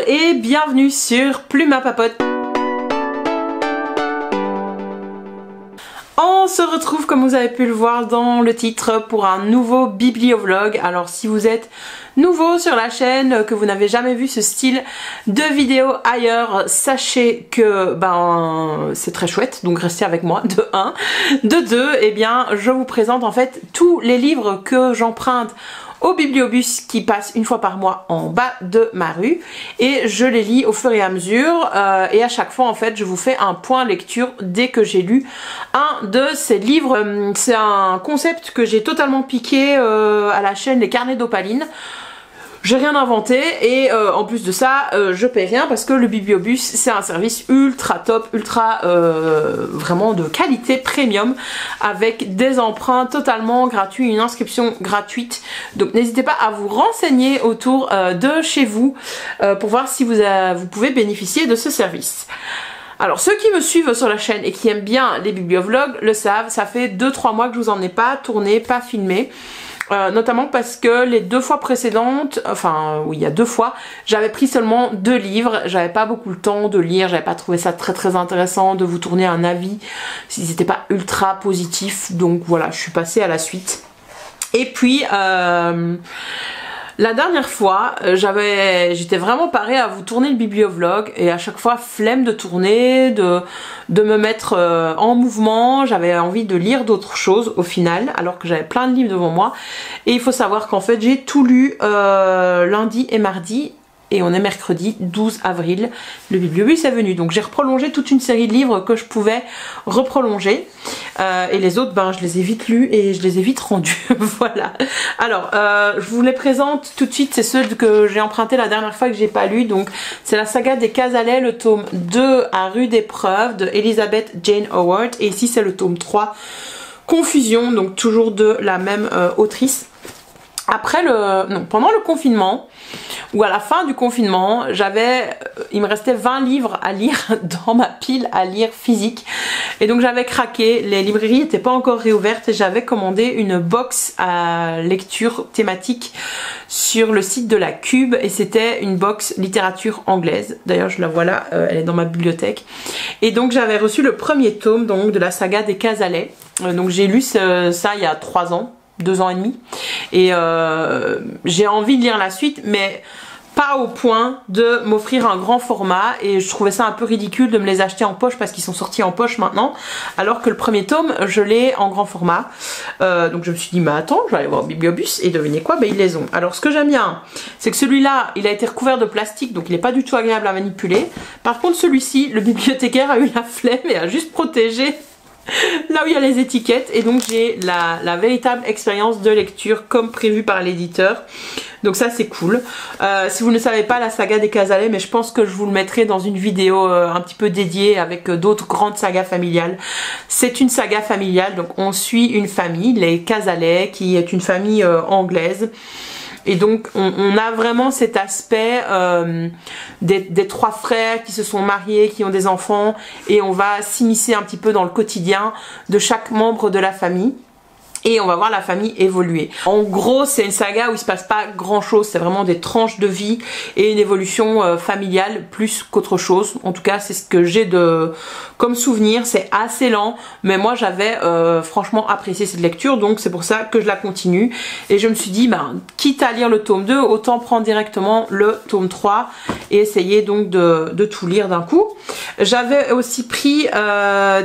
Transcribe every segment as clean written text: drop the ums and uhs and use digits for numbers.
et bienvenue sur Plume à Papote. On se retrouve comme vous avez pu le voir dans le titre pour un nouveau bibliovlog. Alors si vous êtes nouveau sur la chaîne, que vous n'avez jamais vu ce style de vidéo ailleurs, sachez que c'est très chouette, donc restez avec moi de 1. De 2, eh bien je vous présente en fait tous les livres que j'emprunte au bibliobus qui passe une fois par mois en bas de ma rue et je les lis au fur et à mesure et à chaque fois en fait je vous fais un point lecture dès que j'ai lu un de ces livres. C'est un concept que j'ai totalement piqué à la chaîne Les Carnets d'Opaline. J'ai rien inventé et en plus de ça je paye rien parce que le bibliobus c'est un service ultra top, ultra vraiment de qualité premium avec des emprunts totalement gratuits, une inscription gratuite. Donc n'hésitez pas à vous renseigner autour de chez vous pour voir si vous pouvez bénéficier de ce service. Alors ceux qui me suivent sur la chaîne et qui aiment bien les bibliovlogs le savent, ça fait 2-3 mois que je vous en ai pas tourné, pas filmé. Notamment parce que les 2 fois précédentes, enfin oui il y a 2 fois, j'avais pris seulement 2 livres, j'avais pas beaucoup le temps de lire, j'avais pas trouvé ça très intéressant de vous tourner un avis si c'était pas ultra positif, donc voilà je suis passée à la suite. Et puis la dernière fois, j'étais vraiment parée à vous tourner le bibliovlog et à chaque fois flemme de tourner, de me mettre en mouvement. J'avais envie de lire d'autres choses au final alors que j'avais plein de livres devant moi. Et il faut savoir qu'en fait j'ai tout lu lundi et mardi. Et on est mercredi 12 avril, le bibliobus est venu. Donc j'ai reprolongé toute une série de livres que je pouvais reprolonger. Et les autres, je les ai vite lus et je les ai vite rendus. Voilà. Alors, je vous les présente tout de suite. C'est ceux que j'ai empruntés la dernière fois que j'ai pas lu. Donc c'est la saga des Cazalet, le tome 2 à rude épreuve de Elizabeth Jane Howard. Et ici c'est le tome 3, Confusion, donc toujours de la même autrice. Pendant le confinement, ou à la fin du confinement, il me restait 20 livres à lire dans ma pile à lire physique. Et donc j'avais craqué, les librairies n'étaient pas encore réouvertes et j'avais commandé une box à lecture thématique sur le site de la Cube et c'était une box littérature anglaise. D'ailleurs je la vois là, elle est dans ma bibliothèque. Et donc j'avais reçu le premier tome donc, de la saga des Cazalet. Donc j'ai lu ça il y a 3 ans. 2 ans et demi et j'ai envie de lire la suite mais pas au point de m'offrir un grand format et je trouvais ça un peu ridicule de me les acheter en poche parce qu'ils sont sortis en poche maintenant alors que le premier tome je l'ai en grand format. Donc je me suis dit mais attends je vais aller voir au bibliobus et devinez quoi, ils les ont. Alors ce que j'aime bien c'est que celui-là il a été recouvert de plastique donc il n'est pas du tout agréable à manipuler. Par contre celui-ci le bibliothécaire a eu la flemme et a juste protégé là où il y a les étiquettes et donc j'ai la véritable expérience de lecture comme prévu par l'éditeur. Donc ça c'est cool. Si vous ne savez pas la saga des Cazalet, mais je pense que je vous le mettrai dans une vidéo un petit peu dédiée avec d'autres grandes sagas familiales. C'est une saga familiale, donc on suit une famille, les Cazalet, qui est une famille anglaise. Et donc on a vraiment cet aspect des 3 frères qui se sont mariés, qui ont des enfants et on va s'immiscer un petit peu dans le quotidien de chaque membre de la famille. Et on va voir la famille évoluer. En gros, c'est une saga où il se passe pas grand chose, c'est vraiment des tranches de vie et une évolution familiale plus qu'autre chose. En tout cas, c'est ce que j'ai comme souvenir. C'est assez lent, mais moi j'avais franchement apprécié cette lecture, donc c'est pour ça que je la continue. Et je me suis dit, quitte à lire le tome 2, autant prendre directement le tome 3 et essayer donc de tout lire d'un coup. J'avais aussi pris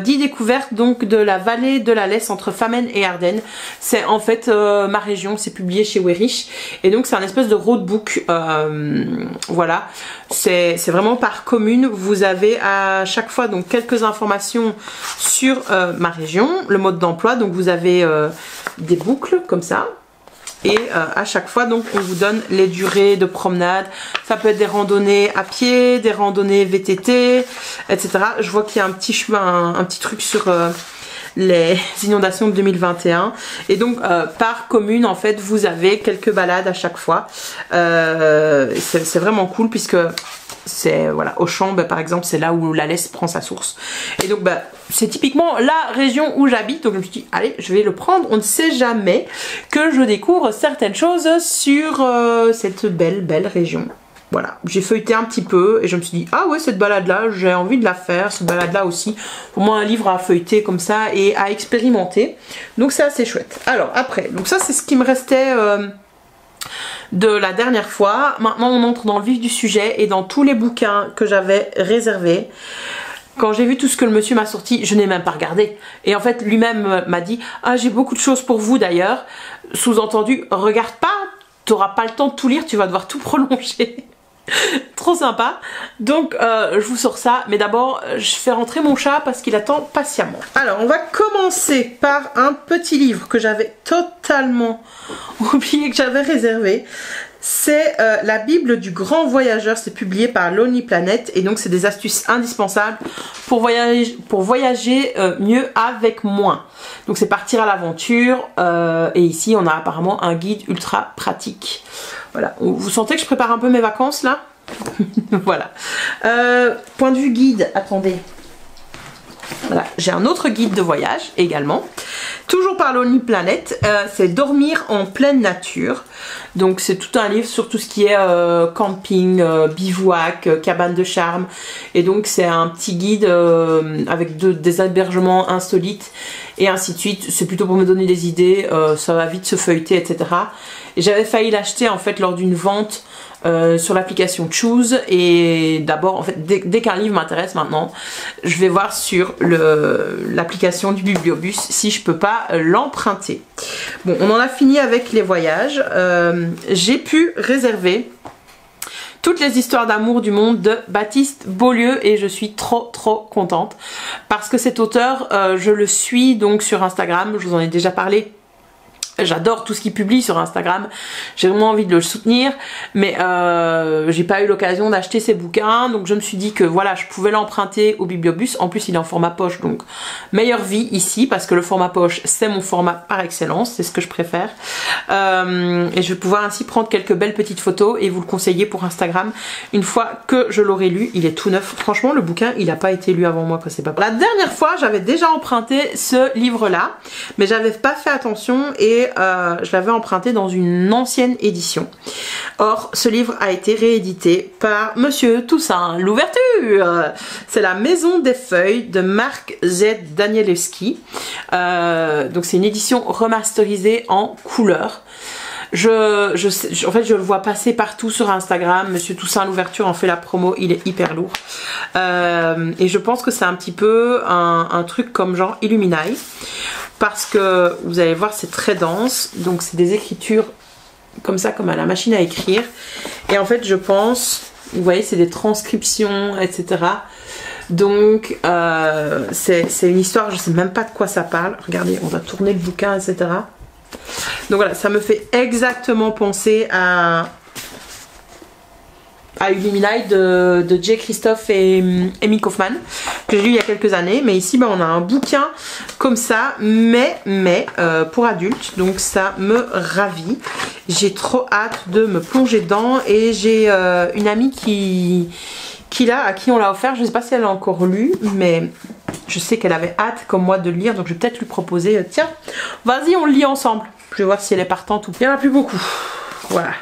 10 découvertes donc de la vallée de la Lesse entre Famenne et Ardennes. C'est en fait ma région, c'est publié chez Weyrich et donc c'est un espèce de roadbook. Voilà, c'est vraiment par commune. Vous avez à chaque fois donc quelques informations sur ma région, le mode d'emploi, donc vous avez des boucles comme ça. Et à chaque fois donc on vous donne les durées de promenade. Ça peut être des randonnées à pied, des randonnées VTT, etc. Je vois qu'il y a un petit chemin, un petit truc sur les inondations de 2021 et donc par commune en fait vous avez quelques balades à chaque fois. C'est vraiment cool puisque c'est voilà, Auchan par exemple c'est là où la Lesse prend sa source et donc c'est typiquement la région où j'habite, donc je me suis dit allez je vais le prendre, on ne sait jamais que je découvre certaines choses sur cette belle région. Voilà, j'ai feuilleté un petit peu et je me suis dit, ah ouais, cette balade-là, j'ai envie de la faire, cette balade-là aussi. Pour moi, un livre à feuilleter comme ça et à expérimenter. Donc c'est assez chouette. Alors après, donc ça c'est ce qui me restait de la dernière fois. Maintenant on entre dans le vif du sujet et dans tous les bouquins que j'avais réservés. Quand j'ai vu tout ce que le monsieur m'a sorti, je n'ai même pas regardé. Et en fait, lui-même m'a dit, ah j'ai beaucoup de choses pour vous d'ailleurs. Sous-entendu, regarde pas, t'auras pas le temps de tout lire, tu vas devoir tout prolonger. Trop sympa. Donc je vous sors ça, mais d'abord je fais rentrer mon chat parce qu'il attend patiemment. Alors on va commencer par un petit livre que j'avais totalement oublié que j'avais réservé. C'est la Bible du grand voyageur, c'est publié par Lonely Planet et donc c'est des astuces indispensables pour voyager mieux avec moins. Donc c'est partir à l'aventure et ici on a apparemment un guide ultra pratique. Voilà, vous sentez que je prépare un peu mes vacances là? Voilà. Point de vue guide, attendez. Voilà, j'ai un autre guide de voyage également. Toujours par Lonely Planet, c'est Dormir en pleine nature. Donc c'est tout un livre sur tout ce qui est camping, bivouac, cabane de charme. Et donc c'est un petit guide avec des hébergements insolites et ainsi de suite. C'est plutôt pour me donner des idées, ça va vite se feuilleter, etc. Et j'avais failli l'acheter en fait lors d'une vente sur l'application Choose et d'abord en fait dès qu'un livre m'intéresse maintenant je vais voir sur l'application du Bibliobus si je peux pas l'emprunter. Bon, on en a fini avec les voyages. J'ai pu réserver Toutes les histoires d'amour du monde de Baptiste Beaulieu et je suis trop contente parce que cet auteur je le suis donc sur Instagram, je vous en ai déjà parlé. J'adore tout ce qu'il publie sur Instagram, j'ai vraiment envie de le soutenir, mais j'ai pas eu l'occasion d'acheter ses bouquins, donc je me suis dit que voilà, je pouvais l'emprunter au Bibliobus. En plus il est en format poche, donc meilleure vie ici, parce que le format poche c'est mon format par excellence, c'est ce que je préfère, et je vais pouvoir ainsi prendre quelques belles petites photos et vous le conseiller pour Instagram une fois que je l'aurai lu. Il est tout neuf, franchement le bouquin il n'a pas été lu avant moi, que c'est pas. La dernière fois j'avais déjà emprunté ce livre là, mais j'avais pas fait attention et je l'avais emprunté dans une ancienne édition. Or ce livre a été réédité par Monsieur Toussaint Louverture. C'est La Maison des Feuilles de Marc Z. Danielewski. Donc c'est une édition remasterisée en couleur. En fait je le vois passer partout sur Instagram. Monsieur Toussaint Louverture en fait la promo, il est hyper lourd, et je pense que c'est un petit peu un truc comme genre Illuminae, parce que vous allez voir c'est très dense, donc c'est des écritures comme ça, comme à la machine à écrire, et en fait je pense, vous voyez c'est des transcriptions etc. Donc c'est une histoire, je sais même pas de quoi ça parle. Regardez, on va tourner le bouquin etc. Donc voilà, ça me fait exactement penser à Illuminae de Jay Christophe et Amy Kaufman, que j'ai lu il y a quelques années. Mais ici on a un bouquin comme ça, mais pour adultes, donc ça me ravit. J'ai trop hâte de me plonger dedans, et j'ai une amie à qui on l'a offert. Je ne sais pas si elle l'a encore lu, mais je sais qu'elle avait hâte comme moi de le lire, donc je vais peut-être lui proposer, tiens, vas-y on le lit ensemble. Je vais voir si elle est partante ou pas. Il n'y en a plus beaucoup. Voilà.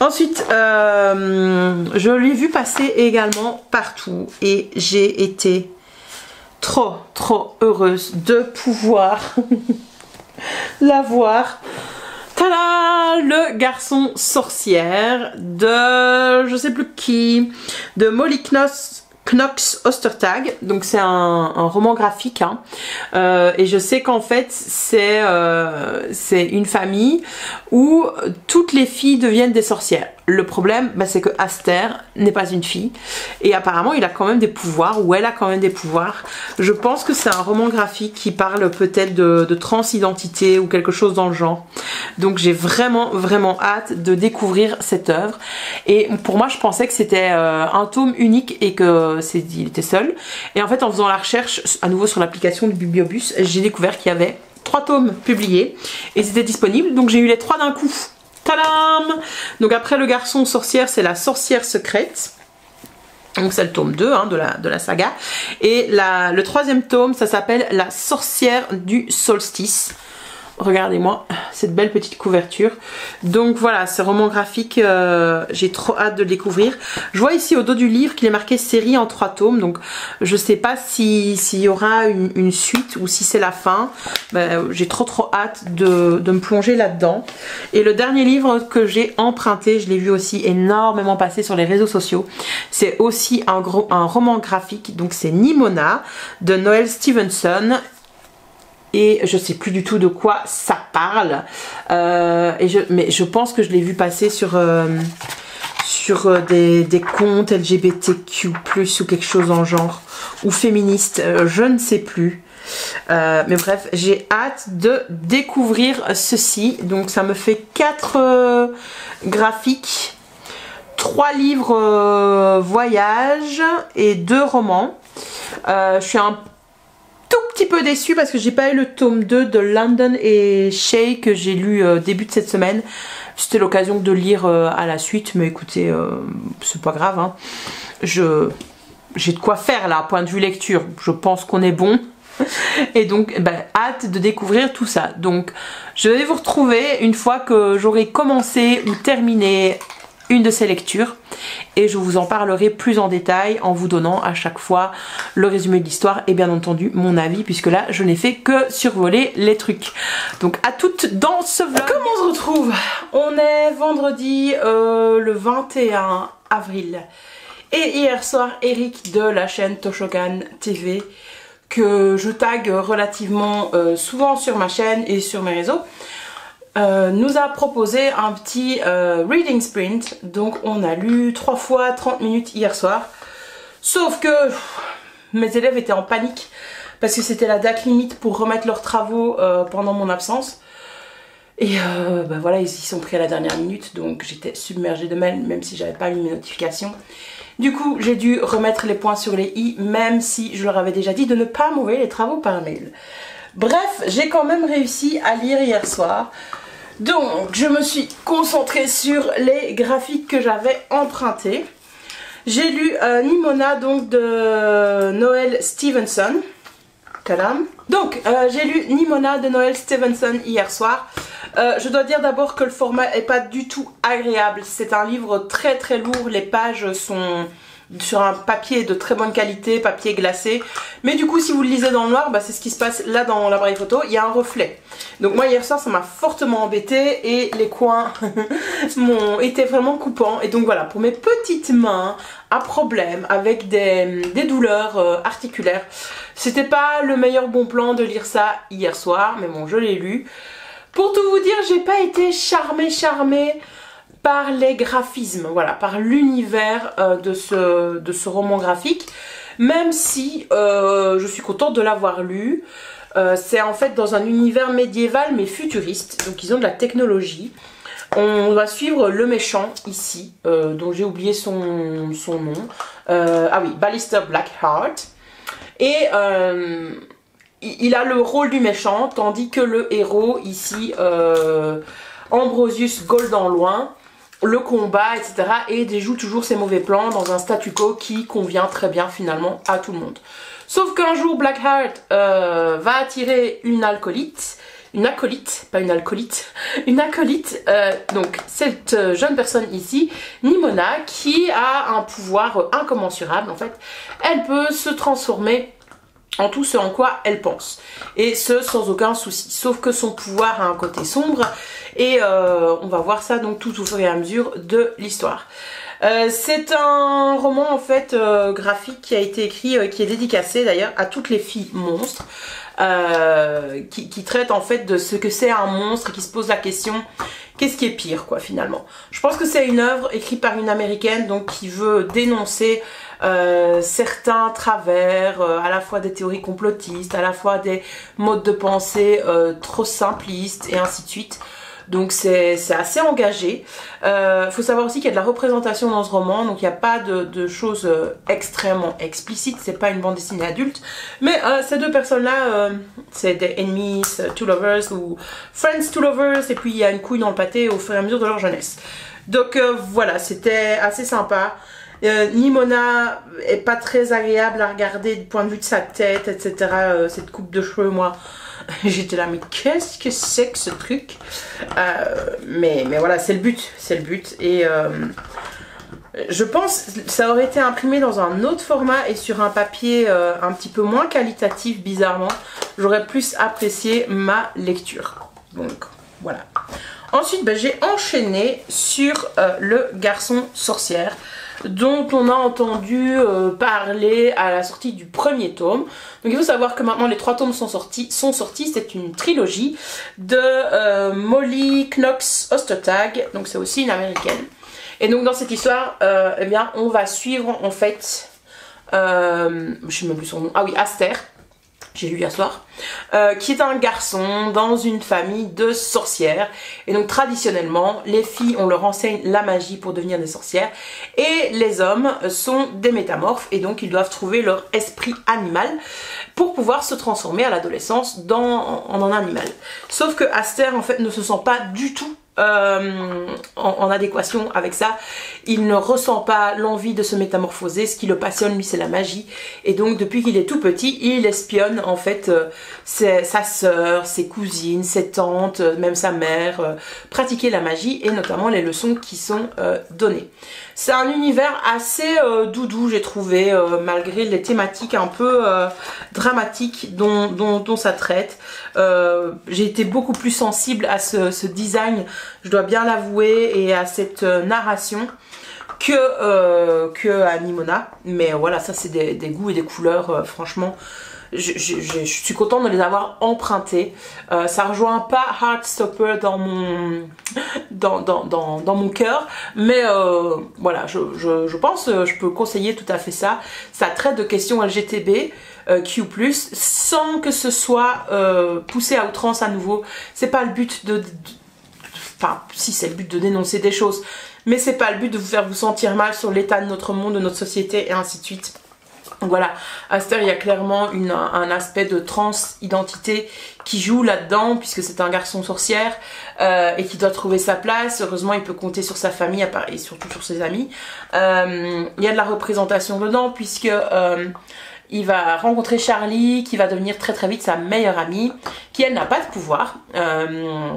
Ensuite, je l'ai vu passer également partout et j'ai été trop heureuse de pouvoir la voir. Tada! Le garçon sorcière de je sais plus qui, de Molly Knox Ostertag. Donc c'est un roman graphique, hein. Et je sais qu'en fait c'est une famille où toutes les filles deviennent des sorcières. Le problème c'est que Aster n'est pas une fille et apparemment il a quand même des pouvoirs, ou elle a quand même des pouvoirs. Je pense que c'est un roman graphique qui parle peut-être de transidentité ou quelque chose dans le genre. Donc j'ai vraiment hâte de découvrir cette œuvre, et pour moi je pensais que c'était un tome unique et que il était seul, et en fait en faisant la recherche à nouveau sur l'application du Bibliobus, j'ai découvert qu'il y avait 3 tomes publiés et c'était disponible, donc j'ai eu les 3 d'un coup. Tadam! Donc après le garçon sorcière, c'est la sorcière secrète. Donc c'est le tome 2 hein, de la saga. Et le 3e tome, ça s'appelle La sorcière du solstice. Regardez-moi cette belle petite couverture. Donc voilà, ce roman graphique, j'ai trop hâte de le découvrir. Je vois ici au dos du livre qu'il est marqué série en 3 tomes. Donc je sais pas s'il y aura une suite ou si c'est la fin. Ben, j'ai trop hâte de me plonger là-dedans. Et le dernier livre que j'ai emprunté, je l'ai vu aussi énormément passer sur les réseaux sociaux. C'est aussi un roman graphique. Donc c'est Nimona de Noelle Stevenson. Et je sais plus du tout de quoi ça parle. Mais je pense que je l'ai vu passer sur des comptes LGBTQ+, ou quelque chose en genre. Ou féministe, je ne sais plus. Mais bref, j'ai hâte de découvrir ceci. Donc ça me fait 4 graphiques, 3 livres voyage et 2 romans. Je suis un petit peu déçue parce que j'ai pas eu le tome 2 de London et Shay que j'ai lu début de cette semaine. C'était l'occasion de lire à la suite, mais écoutez, c'est pas grave, hein. J'ai de quoi faire là, point de vue lecture. Je pense qu'on est bon. Et donc, hâte de découvrir tout ça. Donc, je vais vous retrouver une fois que j'aurai commencé ou terminé une de ces lectures et je vous en parlerai plus en détail en vous donnant à chaque fois le résumé de l'histoire et bien entendu mon avis, puisque là je n'ai fait que survoler les trucs. Donc à toutes dans ce vlog. Comment on se retrouve? On est vendredi le 21 avril et hier soir Eric de la chaîne Toshokan TV, que je tag relativement souvent sur ma chaîne et sur mes réseaux, nous a proposé un petit reading sprint. Donc on a lu 3 fois 30 minutes hier soir. Sauf que mes élèves étaient en panique parce que c'était la date limite pour remettre leurs travaux pendant mon absence. Et voilà, ils y sont pris à la dernière minute. Donc j'étais submergée de mails même si j'avais pas eu mes notifications. Du coup j'ai dû remettre les points sur les i, même si je leur avais déjà dit de ne pas m'envoyer les travaux par mail. Bref, j'ai quand même réussi à lire hier soir. Donc je me suis concentrée sur les graphiques que j'avais empruntés. J'ai lu Nimona donc de Noelle Stevenson. Tadam. Donc j'ai lu Nimona de Noelle Stevenson hier soir. Je dois dire d'abord que le format est pas du tout agréable. C'est un livre très lourd. Les pages sont sur un papier de très bonne qualité, papier glacé. Mais du coup si vous le lisez dans le noir, c'est ce qui se passe là dans l'appareil photo, il y a un reflet. Donc moi hier soir ça m'a fortement embêté et les coins m'ont été vraiment coupants. Et donc voilà, pour mes petites mains à problème avec des douleurs articulaires, c'était pas le meilleur bon plan de lire ça hier soir, mais bon je l'ai lu. Pour tout vous dire, j'ai pas été charmée par les graphismes, voilà, par l'univers de ce roman graphique, même si je suis contente de l'avoir lu. C'est en fait dans un univers médiéval mais futuriste, donc ils ont de la technologie. On va suivre le méchant ici, dont j'ai oublié son nom. Ah oui, Ballister Blackheart. Et il a le rôle du méchant, tandis que le héros ici, Ambrosius Goldenloin, le combat, etc. et déjoue toujours ses mauvais plans dans un statu quo qui convient très bien finalement à tout le monde. Sauf qu'un jour Blackheart va attirer une acolyte, donc cette jeune personne ici, Nimona, qui a un pouvoir incommensurable en fait. Elle peut se transformer en tout ce en quoi elle pense, et ce sans aucun souci, sauf que son pouvoir a un côté sombre et on va voir ça donc tout au fur et à mesure de l'histoire. C'est un roman en fait graphique qui a été écrit, qui est dédicacé d'ailleurs à toutes les filles monstres, qui traite en fait de ce que c'est un monstre et qui se pose la question qu'est-ce qui est pire quoi finalement. Je pense que c'est une œuvre écrite par une américaine donc qui veut dénoncer certains travers, à la fois des théories complotistes, à la fois des modes de pensée trop simplistes et ainsi de suite. Donc c'est assez engagé. Faut savoir aussi qu'il y a de la représentation dans ce roman, donc il n'y a pas de choses extrêmement explicites, c'est pas une bande dessinée adulte. Mais ces deux personnes-là, c'est des enemies to lovers ou friends to lovers, et puis il y a une couille dans le pâté au fur et à mesure de leur jeunesse. Donc voilà, c'était assez sympa. Nimona est pas très agréable à regarder du point de vue de sa tête, etc. Cette coupe de cheveux, moi, J'étais là, mais qu'est-ce que c'est que ce truc? Mais voilà, c'est le but, et je pense que ça aurait été imprimé dans un autre format et sur un papier un petit peu moins qualitatif, bizarrement. J'aurais plus apprécié ma lecture. Donc voilà. Ensuite, j'ai enchaîné sur Le Garçon Sorcière, dont on a entendu parler à la sortie du premier tome. Donc il faut savoir que maintenant les 3 tomes sont sortis. C'est une trilogie de Molly Knox Ostertag, donc c'est aussi une américaine. Et donc dans cette histoire, eh bien, on va suivre en fait, je sais même plus son nom, ah oui, Aster, j'ai lu hier soir, qui est un garçon dans une famille de sorcières. Et donc traditionnellement, les filles, on leur enseigne la magie pour devenir des sorcières, et les hommes sont des métamorphes, et donc ils doivent trouver leur esprit animal pour pouvoir se transformer à l'adolescence en un animal. Sauf que Aster en fait ne se sent pas du tout en adéquation avec ça. Il ne ressent pas l'envie de se métamorphoser. Ce qui le passionne, lui, c'est la magie. Et donc depuis qu'il est tout petit, il espionne en fait sa sœur, ses cousines, ses tantes, même sa mère, pratiquer la magie, et notamment les leçons qui sont données. C'est un univers assez doudou, j'ai trouvé, malgré les thématiques un peu dramatiques dont ça traite. J'ai été beaucoup plus sensible à ce design, je dois bien l'avouer, et à cette narration que à Nimona. Mais voilà, ça c'est des goûts et des couleurs, franchement. Je suis contente de les avoir empruntés. Ça rejoint pas Heartstopper dans mon cœur, mais voilà, je pense je peux conseiller tout à fait ça. Ça traite de questions LGTB, Q+, sans que ce soit poussé à outrance à nouveau. C'est pas le but enfin, si, c'est le but de dénoncer des choses, mais c'est pas le but de vous faire vous sentir mal sur l'état de notre monde, de notre société, et ainsi de suite. Donc voilà, Aster, il y a clairement un aspect de trans-identité qui joue là-dedans, puisque c'est un garçon sorcière et qui doit trouver sa place. Heureusement, il peut compter sur sa famille et surtout sur ses amis. Il y a de la représentation dedans, puisque il va rencontrer Charlie, qui va devenir très très vite sa meilleure amie, qui elle n'a pas de pouvoir,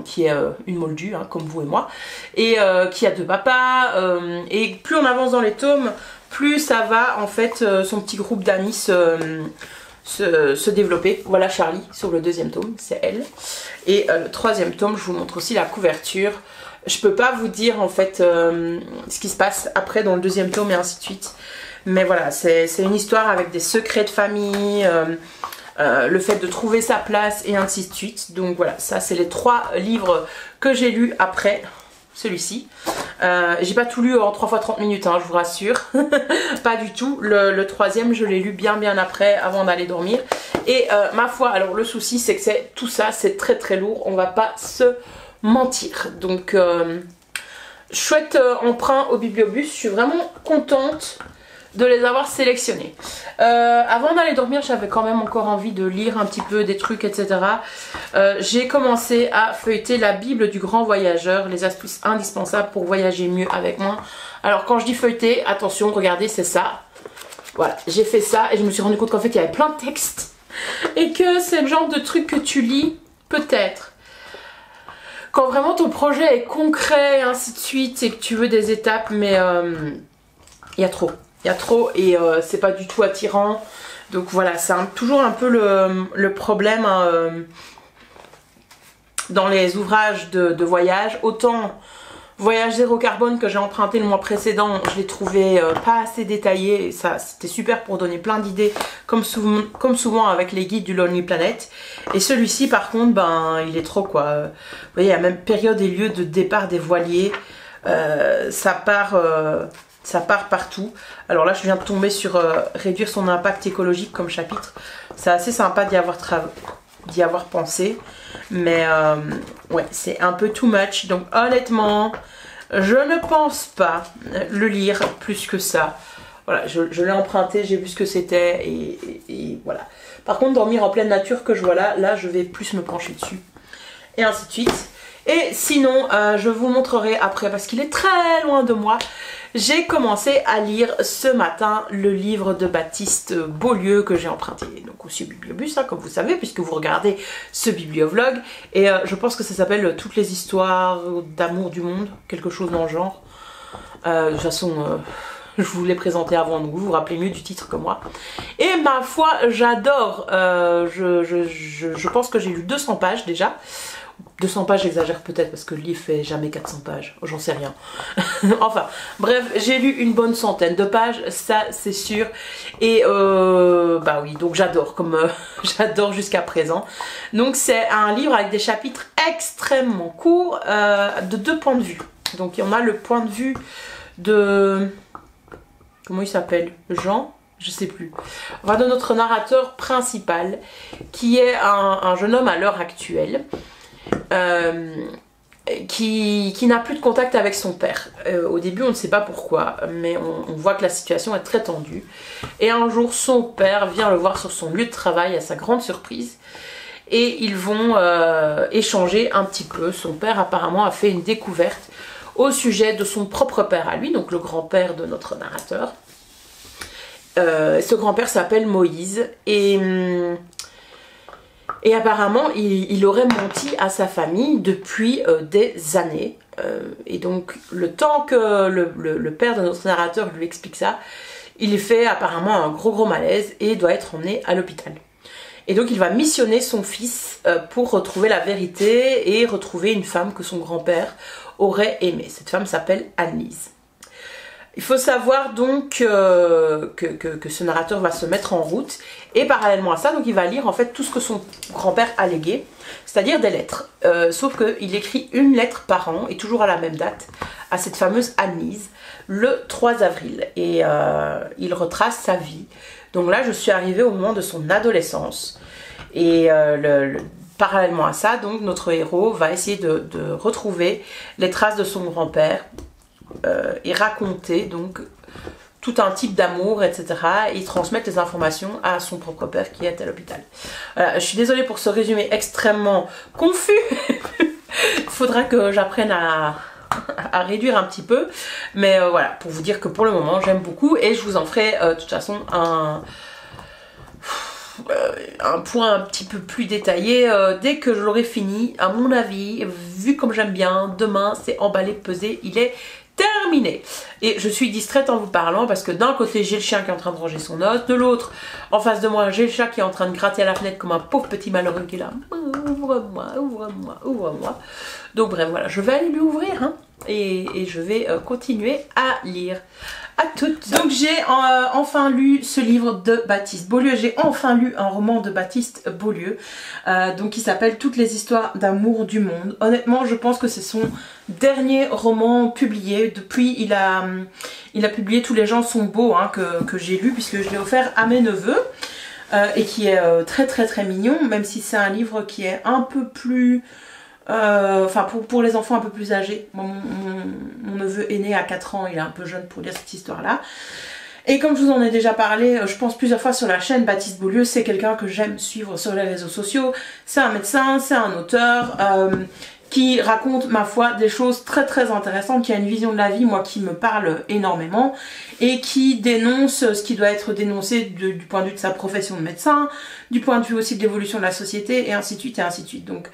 qui est une moldue, hein, comme vous et moi, et qui a 2 papas, et plus on avance dans les tomes, plus ça va en fait son petit groupe d'amis se développer. Voilà Charlie sur le 2e tome, c'est elle. Et le 3e tome, je vous montre aussi la couverture. Je peux pas vous dire en fait ce qui se passe après dans le 2e tome et ainsi de suite. Mais voilà, c'est une histoire avec des secrets de famille, le fait de trouver sa place et ainsi de suite. Donc voilà, ça c'est les 3 livres que j'ai lus après celui-ci. J'ai pas tout lu en 3 fois 30 minutes, hein, je vous rassure. Pas du tout. Le 3e, je l'ai lu bien après, avant d'aller dormir. Et ma foi, alors le souci c'est que tout ça, c'est très très lourd. On va pas se mentir. Donc, chouette emprunt au Bibliobus. Je suis vraiment contente de les avoir sélectionnés. Avant d'aller dormir, j'avais quand même encore envie de lire un petit peu des trucs, etc. J'ai commencé à feuilleter la Bible du grand voyageur, les astuces indispensables pour voyager mieux avec moi. Alors quand je dis feuilleter, attention, regardez, c'est ça. Voilà, j'ai fait ça et je me suis rendu compte qu'en fait il y avait plein de textes et que c'est le genre de truc que tu lis, peut-être quand vraiment ton projet est concret et ainsi de suite et que tu veux des étapes, mais il y a trop. Il y a trop et c'est pas du tout attirant. Donc voilà, c'est toujours un peu le problème hein, dans les ouvrages de voyage. Autant Voyage zéro carbone que j'ai emprunté le mois précédent, je l'ai trouvé pas assez détaillé. Et ça, c'était super pour donner plein d'idées, comme souvent avec les guides du Lonely Planet. Et celui-ci par contre, ben il est trop quoi. Vous voyez, il y a même période et lieu de départ des voiliers. Ça part partout. Alors là, je viens de tomber sur réduire son impact écologique comme chapitre. C'est assez sympa d'y avoir pensé. Mais ouais, c'est un peu too much. Donc honnêtement, je ne pense pas le lire plus que ça. Voilà, je l'ai emprunté, j'ai vu ce que c'était et voilà. Par contre, dormir en pleine nature que je vois là, je vais plus me pencher dessus. Et ainsi de suite. Et sinon, je vous montrerai après, parce qu'il est très loin de moi, j'ai commencé à lire ce matin le livre de Baptiste Beaulieu que j'ai emprunté. Donc aussi au Bibliobus, hein, comme vous savez, puisque vous regardez ce bibliovlog. Et je pense que ça s'appelle Toutes les histoires d'amour du monde, quelque chose dans le genre. De toute façon, je vous l'ai présenté avant, donc vous vous rappelez mieux du titre que moi. Et ma foi, j'adore. Je pense que j'ai lu 200 pages déjà. 200 pages, j'exagère peut-être parce que le livre fait jamais 400 pages, j'en sais rien. Enfin, bref, j'ai lu une bonne centaine de pages, ça c'est sûr. Et bah oui, donc j'adore, comme j'adore jusqu'à présent. Donc c'est un livre avec des chapitres extrêmement courts, de 2 points de vue. Donc on a le point de vue de... Comment il s'appelle? Jean? Je sais plus. Enfin, de notre narrateur principal, qui est un jeune homme à l'heure actuelle. Qui n'a plus de contact avec son père. Au début on ne sait pas pourquoi, mais on voit que la situation est très tendue. Et un jour son père vient le voir sur son lieu de travail à sa grande surprise. Et ils vont échanger un petit peu. Son père apparemment a fait une découverte au sujet de son propre père à lui, donc le grand-père de notre narrateur. Ce grand-père s'appelle Moïse et apparemment, il aurait menti à sa famille depuis des années. Et donc, le temps que le père de notre narrateur lui explique ça, il fait apparemment un gros malaise et doit être emmené à l'hôpital. Et donc, il va missionner son fils pour retrouver la vérité et retrouver une femme que son grand-père aurait aimée. Cette femme s'appelle Anne-Lise. Il faut savoir donc que ce narrateur va se mettre en route et parallèlement à ça, donc il va lire en fait tout ce que son grand-père a légué, c'est-à-dire des lettres. Sauf qu'il écrit une lettre par an et toujours à la même date à cette fameuse Anne-Lise, le 3 avril. Et il retrace sa vie. Donc là, je suis arrivée au moment de son adolescence. Et parallèlement à ça, donc notre héros va essayer de retrouver les traces de son grand-père. Et raconter donc tout un type d'amour, etc. et transmettre les informations à son propre père qui est à l'hôpital. Voilà, je suis désolée pour ce résumé extrêmement confus. Il faudra que j'apprenne à réduire un petit peu. Mais voilà, pour vous dire que pour le moment j'aime beaucoup et je vous en ferai de toute façon un point un petit peu plus détaillé dès que je l'aurai fini. À mon avis, vu comme j'aime bien, demain c'est emballé, pesé, il est terminé. Et je suis distraite en vous parlant parce que d'un côté j'ai le chien qui est en train de ranger son os, de l'autre en face de moi j'ai le chat qui est en train de gratter à la fenêtre comme un pauvre petit malheureux qui est là, ouvre-moi, ouvre-moi, ouvre-moi. Donc bref, voilà, je vais aller lui ouvrir hein, et je vais continuer à lire. À toutes. Donc j'ai enfin lu ce livre de Baptiste Beaulieu. J'ai enfin lu un roman de Baptiste Beaulieu, donc qui s'appelle Toutes les histoires d'amour du monde. Honnêtement, je pense que c'est son dernier roman publié. Depuis, il a publié Tous les gens sont beaux, hein, que j'ai lu puisque je l'ai offert à mes neveux et qui est très mignon, même si c'est un livre qui est un peu plus enfin pour les enfants un peu plus âgés. Mon neveu aîné à 4 ans, il est un peu jeune pour lire cette histoire là. Et comme je vous en ai déjà parlé, je pense plusieurs fois sur la chaîne, Baptiste Beaulieu, c'est quelqu'un que j'aime suivre sur les réseaux sociaux. C'est un médecin, c'est un auteur qui raconte, ma foi, des choses très intéressantes, qui a une vision de la vie, moi, qui me parle énormément, et qui dénonce ce qui doit être dénoncé du point de vue de sa profession de médecin, du point de vue aussi de l'évolution de la société, et ainsi de suite, et ainsi de suite. Donc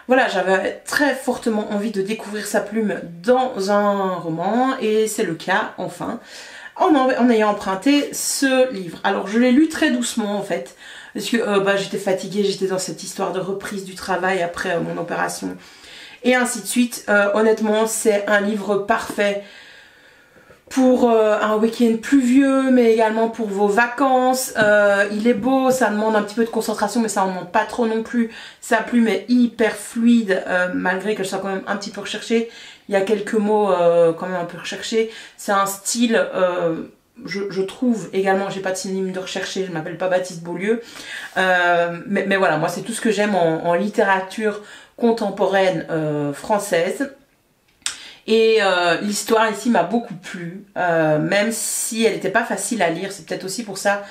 voilà, j'avais très fortement envie de découvrir sa plume dans un roman, et c'est le cas, enfin, en ayant emprunté ce livre. Alors je l'ai lu très doucement en fait, parce que j'étais fatiguée, j'étais dans cette histoire de reprise du travail après mon opération, et ainsi de suite. Honnêtement, c'est un livre parfait pour un week-end pluvieux, mais également pour vos vacances. Il est beau, ça demande un petit peu de concentration, mais ça en demande pas trop non plus. Sa plume est hyper fluide, malgré que je sois quand même un petit peu recherchée. Il y a quelques mots quand même un peu recherchés. C'est un style, je trouve également, j'ai pas de synonyme de recherché, je m'appelle pas Baptiste Beaulieu. Mais voilà, moi c'est tout ce que j'aime en littérature contemporaine française. Et l'histoire ici m'a beaucoup plu, même si elle n'était pas facile à lire. C'est peut-être aussi pour ça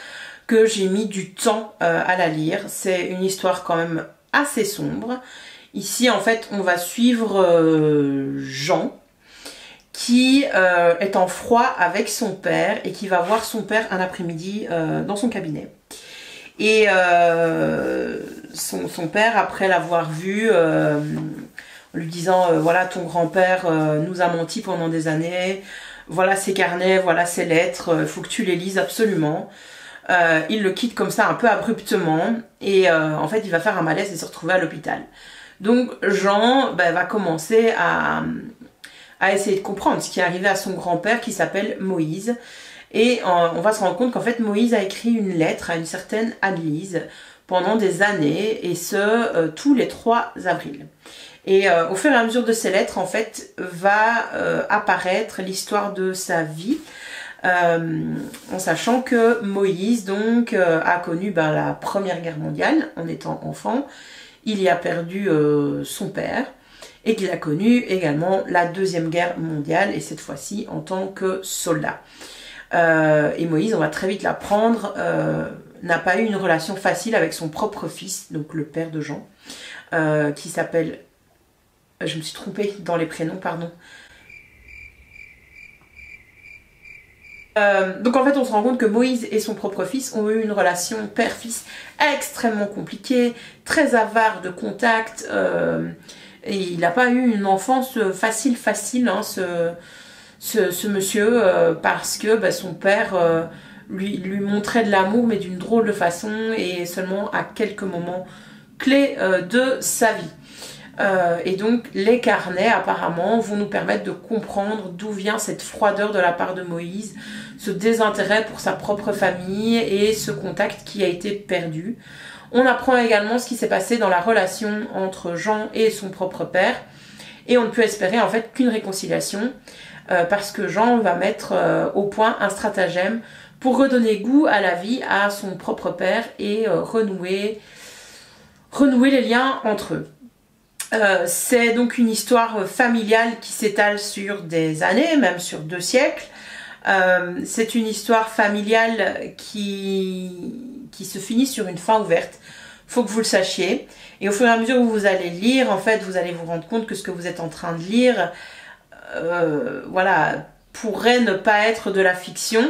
que j'ai mis du temps à la lire. C'est une histoire quand même assez sombre. Ici en fait on va suivre Jean qui est en froid avec son père et qui va voir son père un après-midi dans son cabinet. Et son père, après l'avoir vu, en lui disant voilà, ton grand-père nous a menti pendant des années, voilà ses carnets, voilà ses lettres, il faut que tu les lises absolument. Il le quitte comme ça un peu abruptement et en fait il va faire un malaise et se retrouver à l'hôpital. Donc Jean va commencer à essayer de comprendre ce qui est arrivé à son grand-père qui s'appelle Moïse. Et on va se rendre compte qu'en fait Moïse a écrit une lettre à une certaine Anne-Lise pendant des années, et ce tous les 3 avril. Et au fur et à mesure de ces lettres, en fait, va apparaître l'histoire de sa vie, en sachant que Moïse donc a connu la Première Guerre mondiale en étant enfant. Il y a perdu son père, et qu'il a connu également la Deuxième Guerre mondiale, et cette fois-ci en tant que soldat. Et Moïse, on va très vite l'apprendre, n'a pas eu une relation facile avec son propre fils, donc le père de Jean, qui s'appelle... Je me suis trompée dans les prénoms, pardon. Donc en fait on se rend compte que Moïse et son propre fils ont eu une relation père-fils extrêmement compliquée, très avare de contact, et il n'a pas eu une enfance facile, hein, ce monsieur, parce que son père lui montrait de l'amour, mais d'une drôle de façon, et seulement à quelques moments clés de sa vie. Et donc les carnets apparemment vont nous permettre de comprendre d'où vient cette froideur de la part de Moïse, ce désintérêt pour sa propre famille et ce contact qui a été perdu. On apprend également ce qui s'est passé dans la relation entre Jean et son propre père, et on ne peut espérer en fait qu'une réconciliation, parce que Jean va mettre au point un stratagème pour redonner goût à la vie à son propre père et renouer les liens entre eux. C'est donc une histoire familiale qui s'étale sur des années, même sur 2 siècles. C'est une histoire familiale qui se finit sur une fin ouverte. Faut que vous le sachiez. Et au fur et à mesure où vous allez lire, en fait, vous allez vous rendre compte que ce que vous êtes en train de lire, voilà, pourrait ne pas être de la fiction.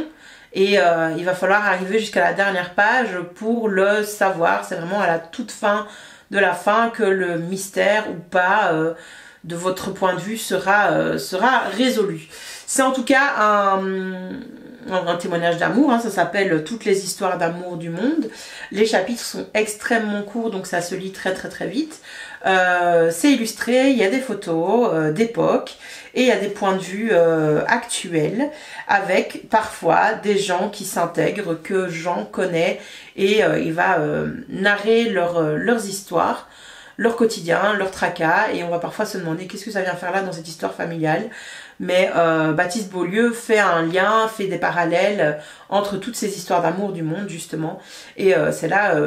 Et il va falloir arriver jusqu'à la dernière page pour le savoir. C'est vraiment à la toute fin de la fin que le mystère ou pas de votre point de vue sera résolu. C'est en tout cas un témoignage d'amour, hein, ça s'appelle Toutes les histoires d'amour du monde. Les chapitres sont extrêmement courts, donc ça se lit très vite. C'est illustré, il y a des photos d'époque et il y a des points de vue actuels, avec parfois des gens qui s'intègrent, que Jean connaît, et il va narrer leurs histoires, leur quotidien, leur tracas, et on va parfois se demander qu'est-ce que ça vient faire là dans cette histoire familiale. Mais Baptiste Beaulieu fait un lien, fait des parallèles entre toutes ces histoires d'amour du monde justement, et c'est là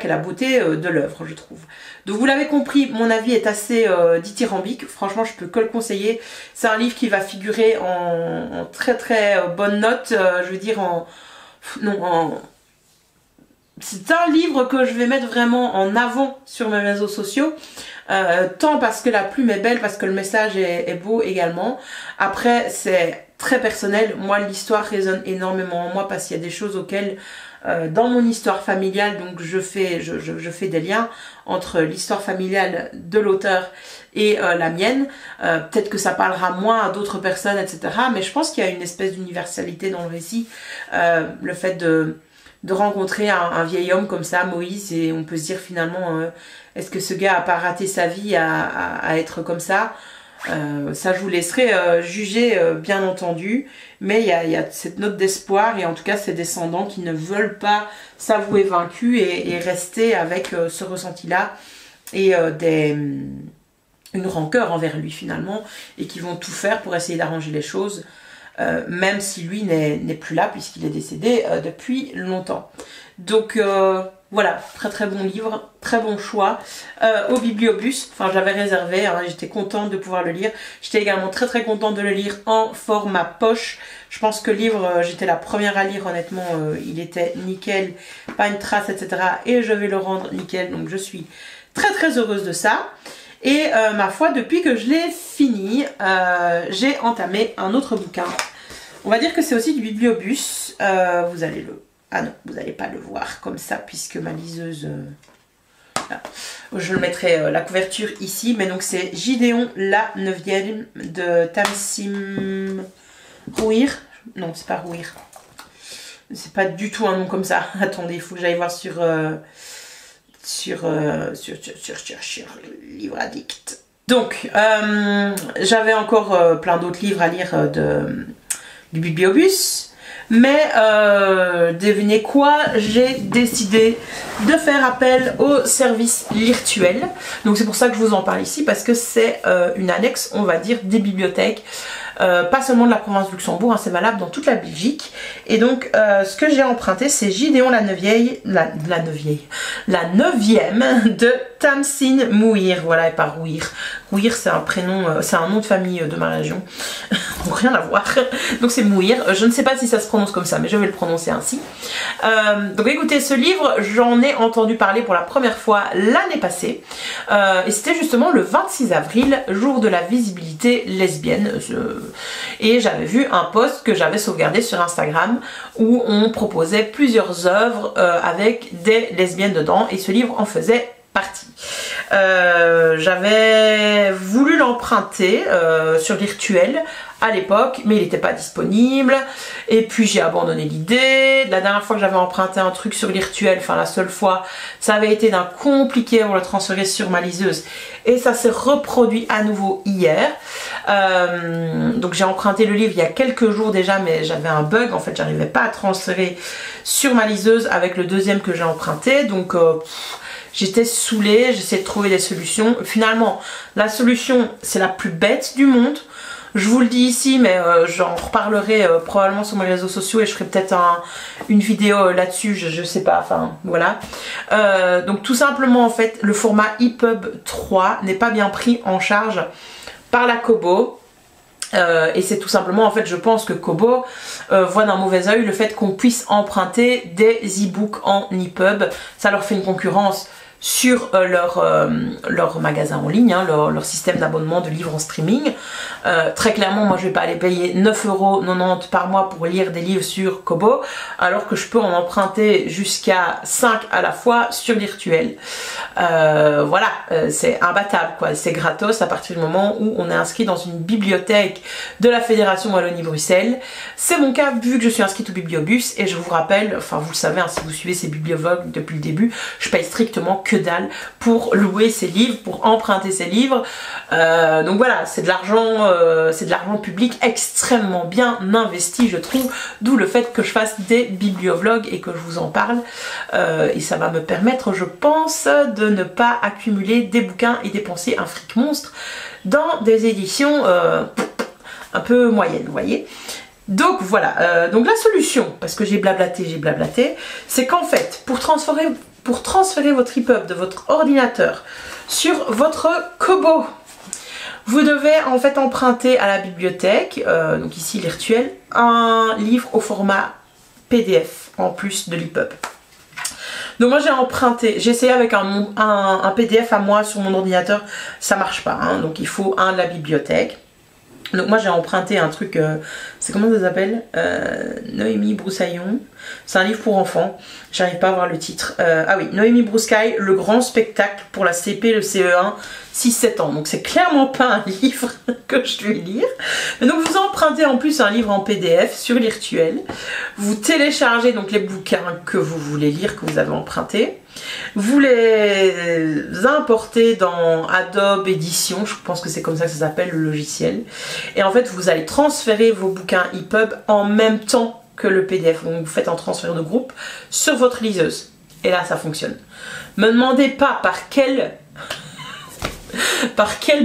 qu'est la beauté de l'œuvre, je trouve. Donc vous l'avez compris, mon avis est assez dithyrambique, franchement je peux que le conseiller. C'est un livre qui va figurer en très bonne note, je veux dire c'est un livre que je vais mettre vraiment en avant sur mes réseaux sociaux, tant parce que la plume est belle, parce que le message est beau également. Après c'est très personnel, moi l'histoire résonne énormément en moi parce qu'il y a des choses auxquelles dans mon histoire familiale, donc je fais des liens entre l'histoire familiale de l'auteur et la mienne. Peut-être que ça parlera moins à d'autres personnes, etc. Mais je pense qu'il y a une espèce d'universalité dans le récit. Le fait de rencontrer un vieil homme comme ça, Moïse, et on peut se dire finalement, est-ce que ce gars a pas raté sa vie à être comme ça? Ça je vous laisserai juger bien entendu, mais il y a cette note d'espoir, et en tout cas ces descendants qui ne veulent pas s'avouer vaincus et rester avec ce ressenti là et une rancœur envers lui finalement, et qui vont tout faire pour essayer d'arranger les choses, même si lui n'est plus là puisqu'il est décédé depuis longtemps. Donc voilà, très bon livre, très bon choix au Bibliobus. Enfin j'avais réservé, hein, j'étais contente de pouvoir le lire. J'étais également très contente de le lire en format poche. Je pense que le livre, j'étais la première à lire, honnêtement, il était nickel, pas une trace, etc. Et je vais le rendre nickel, donc je suis très heureuse de ça. Et ma foi, depuis que je l'ai fini, j'ai entamé un autre bouquin. On va dire que c'est aussi du Bibliobus, vous allez Ah non, vous n'allez pas le voir comme ça puisque ma liseuse... Là. Je le mettrai la couverture ici, mais donc c'est Gideon la 9e de Tamsim Rouir. Non, c'est pas Rouir. C'est pas du tout un nom comme ça. Attendez, il faut que j'aille voir sur Livre Addict. Donc, j'avais encore plein d'autres livres à lire du Bibliobus. Mais devinez quoi, j'ai décidé de faire appel au service Lirtuel. Donc c'est pour ça que je vous en parle ici, parce que c'est une annexe, on va dire, des bibliothèques. Pas seulement de la province du Luxembourg, hein, c'est valable dans toute la Belgique. Et donc ce que j'ai emprunté, c'est Gideon la 9e de Tamsin Mouir. Voilà, et pas Rouir. Rouir, c'est un prénom, c'est un nom de famille de ma région. Donc rien à voir. Donc c'est Mouir. Je ne sais pas si ça se prononce comme ça, mais je vais le prononcer ainsi. Donc écoutez, ce livre, j'en ai entendu parler pour la première fois l'année passée. Et c'était justement le 26 avril, jour de la visibilité lesbienne. Et j'avais vu un post que j'avais sauvegardé sur Instagram où on proposait plusieurs œuvres avec des lesbiennes dedans, et ce livre en faisait partie. J'avais voulu l'emprunter sur Lirtuel à l'époque, mais il n'était pas disponible, et puis j'ai abandonné l'idée. La dernière fois que j'avais emprunté un truc sur Lirtuel, enfin la seule fois, ça avait été d'un compliqué pour le transférer sur ma liseuse, et ça s'est reproduit à nouveau hier. Donc j'ai emprunté le livre il y a quelques jours déjà, mais j'avais un bug, en fait j'arrivais pas à transférer sur ma liseuse avec le deuxième que j'ai emprunté, donc j'étais saoulée, j'essayais de trouver des solutions. Finalement, la solution, c'est la plus bête du monde. Je vous le dis ici, mais j'en reparlerai probablement sur mes réseaux sociaux, et je ferai peut-être une vidéo là-dessus, je sais pas, enfin voilà. Donc tout simplement, en fait, le format EPUB 3 n'est pas bien pris en charge par la Kobo. Et c'est tout simplement, en fait, je pense que Kobo voit d'un mauvais oeil le fait qu'on puisse emprunter des e-books en EPUB. Ça leur fait une concurrence sur leur magasin en ligne, hein, leur système d'abonnement de livres en streaming. Très clairement, moi je vais pas aller payer 9,90 € par mois pour lire des livres sur Kobo, alors que je peux en emprunter jusqu'à 5 à la fois sur Lirtuel. Voilà, c'est imbattable, quoi. C'est gratos à partir du moment où on est inscrit dans une bibliothèque de la Fédération Wallonie-Bruxelles. C'est mon cas vu que je suis inscrite au Bibliobus, et je vous rappelle, enfin vous le savez, hein, si vous suivez ces bibliovlogs depuis le début, je paye strictement que dalle pour louer ces livres, pour emprunter ces livres. Donc voilà, c'est de l'argent public extrêmement bien investi, je trouve, d'où le fait que je fasse des bibliovlogs et que je vous en parle. Et ça va me permettre, je pense, de ne pas accumuler des bouquins et dépenser un fric monstre dans des éditions un peu moyennes, vous voyez. Donc voilà, donc la solution, parce que j'ai blablaté, c'est qu'en fait, pour transférer votre EPUB de votre ordinateur sur votre Kobo, vous devez en fait emprunter à la bibliothèque, donc ici Lirtuel, un livre au format PDF en plus de l'EPUB. Donc moi j'ai essayé avec un PDF à moi sur mon ordinateur, ça marche pas, hein, donc il faut un de la bibliothèque. Donc moi j'ai emprunté un truc, c'est comment ça s'appelle, Noémie Broussaillon, c'est un livre pour enfants, j'arrive pas à voir le titre, ah oui, Noémie Broussaille, le grand spectacle pour la CP, le CE1, 6-7 ans, donc c'est clairement pas un livre que je vais lire. Mais donc vous empruntez en plus un livre en PDF sur Lirtuel, vous téléchargez donc les bouquins que vous voulez lire, que vous avez empruntés, vous les importez dans Adobe Édition, je pense que c'est comme ça que ça s'appelle le logiciel, et en fait vous allez transférer vos bouquins EPUB en même temps que le PDF, donc vous faites un transfert de groupe sur votre liseuse, et là ça fonctionne. Me demandez pas par quel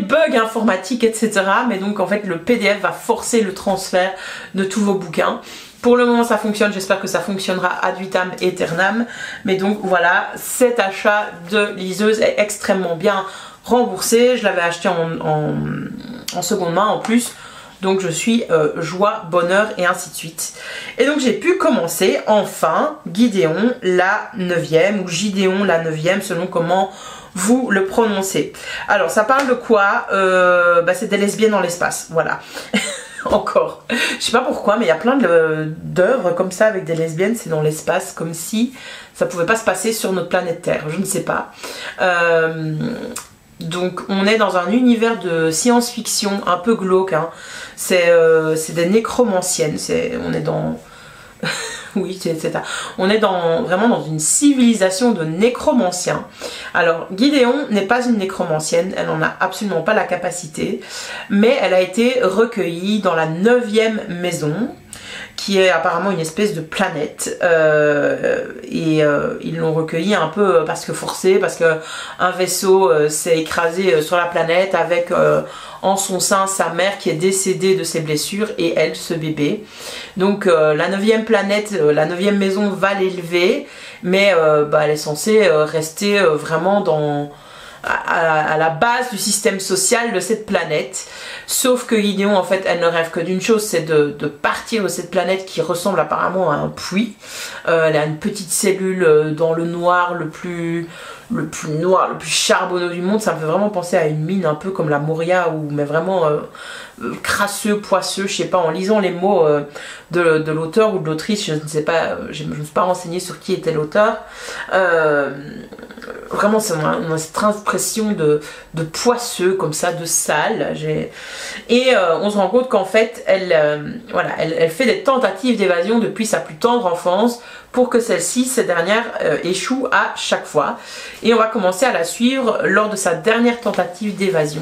bug informatique, etc. Mais donc en fait le PDF va forcer le transfert de tous vos bouquins. Pour le moment ça fonctionne, j'espère que ça fonctionnera ad vitam aeternam. Mais donc voilà, cet achat de liseuse est extrêmement bien remboursé. Je l'avais acheté en seconde main en plus. Donc je suis joie, bonheur et ainsi de suite. Et donc j'ai pu commencer enfin Gideon la 9e ou Gideon la 9e selon comment vous le prononcez. Alors ça parle de quoi? C'est des lesbiennes dans l'espace, voilà. encore. Je sais pas pourquoi, mais il y a plein d'œuvres comme ça avec des lesbiennes, c'est dans l'espace, comme si ça pouvait pas se passer sur notre planète Terre, je ne sais pas. Donc on est dans un univers de science-fiction un peu glauque, hein. C'est des nécromanciennes, on est dans... oui, c'est ça. On est vraiment dans une civilisation de nécromanciens. Alors, Gideon n'est pas une nécromancienne, elle n'en a absolument pas la capacité, mais elle a été recueillie dans la 9e maison, qui est apparemment une espèce de planète, ils l'ont recueillie un peu parce que forcé, parce que un vaisseau s'est écrasé sur la planète avec en son sein sa mère qui est décédée de ses blessures et elle, ce bébé. Donc la 9e planète, la 9e maison va l'élever, mais elle est censée rester vraiment à la base du système social de cette planète. Sauf que Gideon, en fait, elle ne rêve que d'une chose, c'est de partir de cette planète qui ressemble apparemment à un puits. Elle a une petite cellule dans le noir le plus noir, le plus charbonneux du monde. Ça me fait vraiment penser à une mine un peu comme la Moria, mais vraiment crasseux, poisseux, je sais pas, en lisant les mots de l'auteur ou de l'autrice, je ne sais pas, je ne me suis pas renseignée sur qui était l'auteur. Vraiment c'est une impression de poisseux comme ça, de sale. Et on se rend compte qu'en fait elle fait des tentatives d'évasion depuis sa plus tendre enfance pour que ces dernières échouent à chaque fois. Et on va commencer à la suivre lors de sa dernière tentative d'évasion.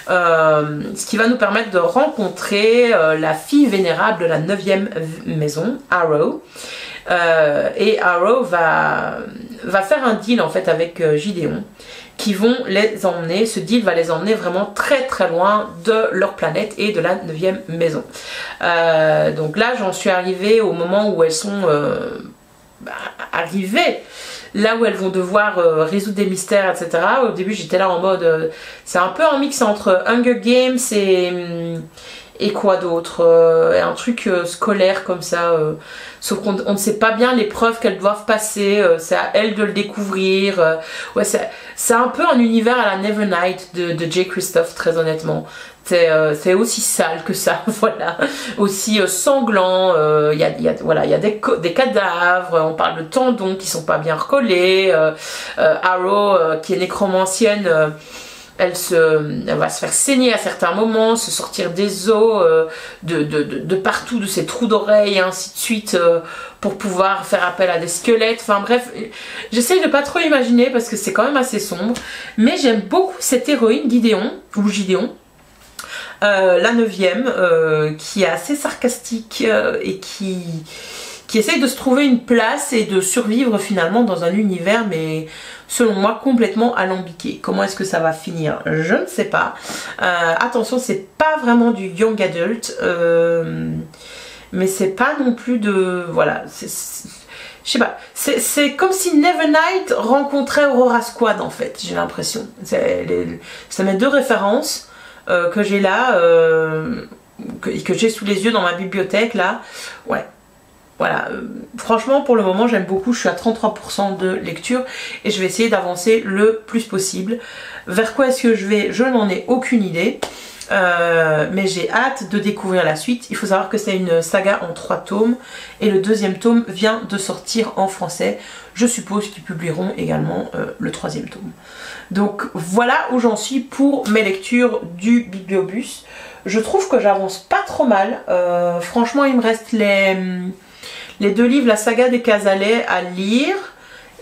Ce qui va nous permettre de rencontrer la fille vénérable de la 9e maison, Arrow. Et Arrow va faire un deal en fait avec Gideon, qui vont les emmener, ce deal va les emmener vraiment très très loin de leur planète et de la 9e maison. Donc là j'en suis arrivée au moment où elles sont arrivées, là où elles vont devoir résoudre des mystères, etc. Au début j'étais là en mode, c'est un peu un mix entre Hunger Games et quoi d'autre, un truc scolaire comme ça, sauf qu'on ne sait pas bien l'épreuve qu'elles doivent passer, c'est à elles de le découvrir. Ouais, c'est un peu un univers à la Nevernight de J. Christophe, très honnêtement. C'est aussi sale que ça, voilà, aussi sanglant. Il y a des cadavres, on parle de tendons qui sont pas bien recollés. Arrow, qui est nécromancienne, elle va se faire saigner à certains moments, se sortir des os de partout, de ses trous d'oreilles et ainsi de suite, pour pouvoir faire appel à des squelettes. Enfin bref, j'essaye de pas trop imaginer parce que c'est quand même assez sombre, mais j'aime beaucoup cette héroïne Gideon, la 9e, qui est assez sarcastique et qui essaye de se trouver une place et de survivre finalement dans un univers, mais selon moi complètement alambiqué. Comment est-ce que ça va finir? Je ne sais pas. Attention, c'est pas vraiment du young adult, mais c'est pas non plus de... Voilà, je sais pas, c'est comme si Nevernight rencontrait Aurora Squad en fait, j'ai l'impression. Ça met deux références que j'ai là, que j'ai sous les yeux dans ma bibliothèque là. Ouais. Voilà, franchement pour le moment j'aime beaucoup, je suis à 33% de lecture et je vais essayer d'avancer le plus possible. Vers quoi est-ce que je vais? Je n'en ai aucune idée, mais j'ai hâte de découvrir la suite. Il faut savoir que c'est une saga en 3 tomes et le 2e tome vient de sortir en français. Je suppose qu'ils publieront également le 3e tome. Donc voilà où j'en suis pour mes lectures du Bibliobus. Je trouve que j'avance pas trop mal, franchement il me reste les 2 livres, la saga des Casalets à lire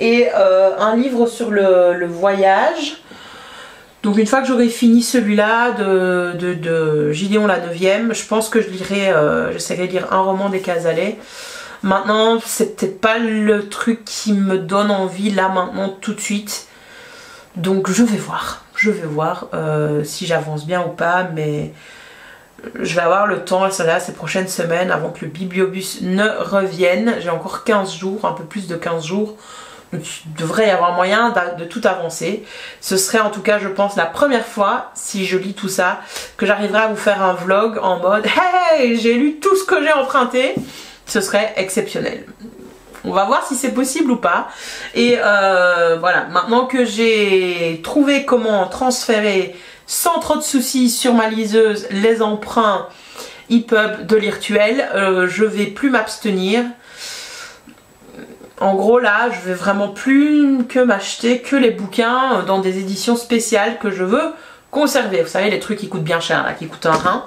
et un livre sur le voyage. Donc une fois que j'aurai fini celui-là de Gideon la 9e, je pense que j'essaierai de lire un roman des Casalets. Maintenant, c'est peut-être pas le truc qui me donne envie là maintenant tout de suite. Donc je vais voir si j'avance bien ou pas, mais je vais avoir le temps là, ces prochaines semaines avant que le Bibliobus ne revienne. J'ai encore 15 jours, un peu plus de 15 jours. Donc il devrait y avoir moyen de tout avancer. Ce serait en tout cas, je pense, la première fois, si je lis tout ça, que j'arriverai à vous faire un vlog en mode « Hey, j'ai lu tout ce que j'ai emprunté !» Ce serait exceptionnel. On va voir si c'est possible ou pas. Et voilà, maintenant que j'ai trouvé comment transférer sans trop de soucis sur ma liseuse les emprunts EPUB de l'Irtuel. Je vais plus m'abstenir. En gros là, je vais vraiment plus que m'acheter que les bouquins dans des éditions spéciales que je veux conserver. Vous savez, les trucs qui coûtent bien cher, là, qui coûtent un rein,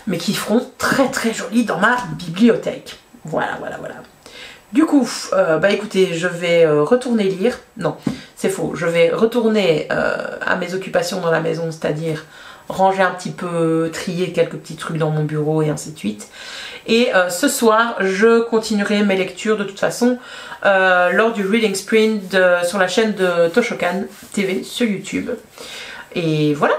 mais qui feront très très joli dans ma bibliothèque. Voilà, voilà, voilà. Du coup, bah écoutez, je vais retourner lire. Non, c'est faux. Je vais retourner à mes occupations dans la maison, c'est-à-dire ranger un petit peu, trier quelques petits trucs dans mon bureau et ainsi de suite. Et ce soir, je continuerai mes lectures de toute façon lors du Reading Sprint sur la chaîne de Toshokan TV sur YouTube. Et voilà,